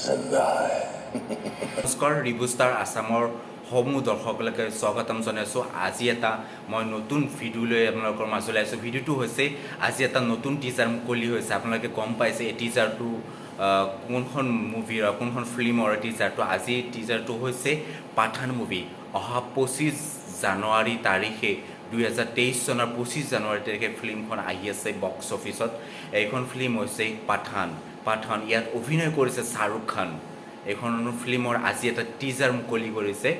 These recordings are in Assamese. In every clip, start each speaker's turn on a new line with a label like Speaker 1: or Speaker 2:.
Speaker 1: जिंदा है
Speaker 2: নমস্কাৰ ৰিবুষ্টাৰ আছামৰ সমূহ দৰ্শকলৈকে স্বাগতম জনাইছোঁ আজি এটা মই নতুন ভিডিঅ' লৈ আপোনালোকৰ মাজলৈ আহিছোঁ ভিডিঅ'টো হৈছে আজি এটা নতুন টিজাৰ মুকলি হৈছে আপোনালোকে গম পাইছে এই টিজাৰটো কোনখন মুভিৰ কোনখন ফিল্মৰ টিজাৰটো আজি টিজাৰটো হৈছে পাঠান মুভি অহা 25 জানুৱাৰী তাৰিখে 2023 চনৰ 25 জানুৱাৰী তাৰিখে ফিল্মখন আহি আছে বক্স অফিচত এইখন ফিল্ম হৈছে পাঠান ইয়াত অভিনয় কৰিছে শ্বাহৰুখ খান এখন ফিল্মৰ আজি এটা টিজাৰ মুকলি কৰিছে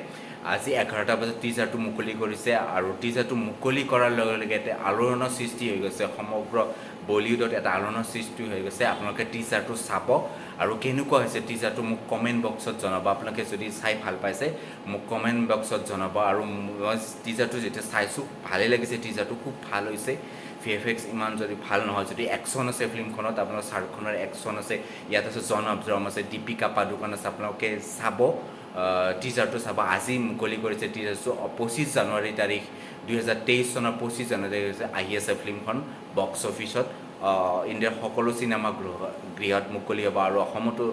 Speaker 2: আজি 11টা বজাত টিজাৰটো মুকলি কৰিছে আৰু টিজাৰটো মুকলি কৰাৰ লগে লগে এটা আলোড়নৰ সৃষ্টি হৈ গৈছে সমগ্ৰ বলিউডত এটা আলোড়নৰ সৃষ্টি হৈ গৈছে আপোনালোকে টিজাৰটো চাব আৰু কেনেকুৱা হৈছে টিজাৰটো মোক কমেণ্ট বক্সত জনাব আপোনালোকে যদি চাই ভাল পাইছে মোক কমেণ্ট বক্সত জনাব আৰু মই টিজাৰটো যেতিয়া চাইছোঁ ভালেই লাগিছে টিজাৰটো খুব ভাল হৈছে VFX ইমান যদি ভাল নহয় যদি একশ্যন আছে ফিল্মখনত আপোনাৰ শ্বাহৰুখ খানৰ একশ্যন আছে ইয়াত আছে জন আব্ৰাহাম আছে দীপিকা পাডুকন আছে আপোনালোকে চাব টিজাৰটো চাব আজি মুকলি কৰিছে টিজাৰটো 25 জানুৱাৰী তাৰিখ 2023 চনৰ 25 জানুৱাৰী আহি আছে ফিল্মখন বক্স অফিচত ইণ্ডিয়াৰ সকলো চিনেমা গৃহত মুকলি হ'ব আৰু অসমতো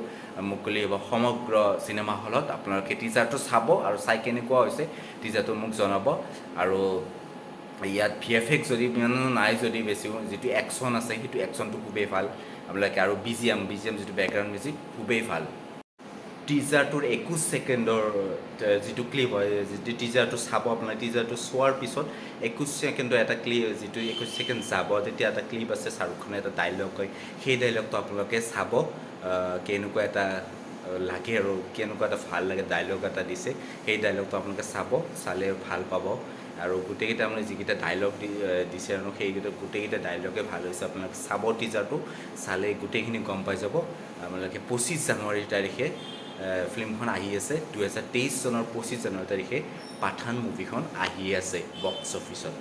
Speaker 2: মুকলি হ'ব সমগ্ৰ চিনেমা হলত আপোনালোকে টিজাৰটো চাব আৰু চাই কেনেকুৱা হৈছে টিজাৰটো মোক জনাব আৰু ইয়াত VFX যদি ইমানো নাই যদি বেছি যিটো একশ্যন আছে সেইটো একশ্যনটো খুবেই ভাল আপোনালোকে আৰু BGM যিটো বেকগ্ৰাউণ্ড মিউজিক খুবেই ভাল টিজাৰটোৰ 21 ছেকেণ্ডৰ যিটো ক্লিপ হয় যিটো টিজাৰটো চাব আপোনাৰ টিজাৰটো চোৱাৰ পিছত 21 ছেকেণ্ডৰ এটা ক্লিপ যিটো 21 ছেকেণ্ড যাব তেতিয়া এটা ক্লিপ আছে শ্বাহৰুখ খানৰ এটা ডাইলগ হয় সেই ডাইলগটো আপোনালোকে চাব কেনেকুৱা এটা লাগে আৰু কেনেকুৱা এটা ভাল লাগে ডাইলগ এটা দিছে সেই ডাইলগটো আপোনালোকে চাব চালে ভাল পাব আৰু গোটেইকেইটা মানে যিকেইটা ডাইলগ দিছে আৰু সেইকেইটা গোটেইকেইটা ডাইলগে ভাল হৈছে আপোনালোকে চাব টিজাৰটো চালে গোটেইখিনি গম পাই যাব আপোনালোকে 25 জানুৱাৰী তাৰিখে ফিল্মখন আহি আছে 2023 চনৰ 25 জানুৱাৰী তাৰিখে পাঠান মুভিখন আহি আছে বক্স অফিচত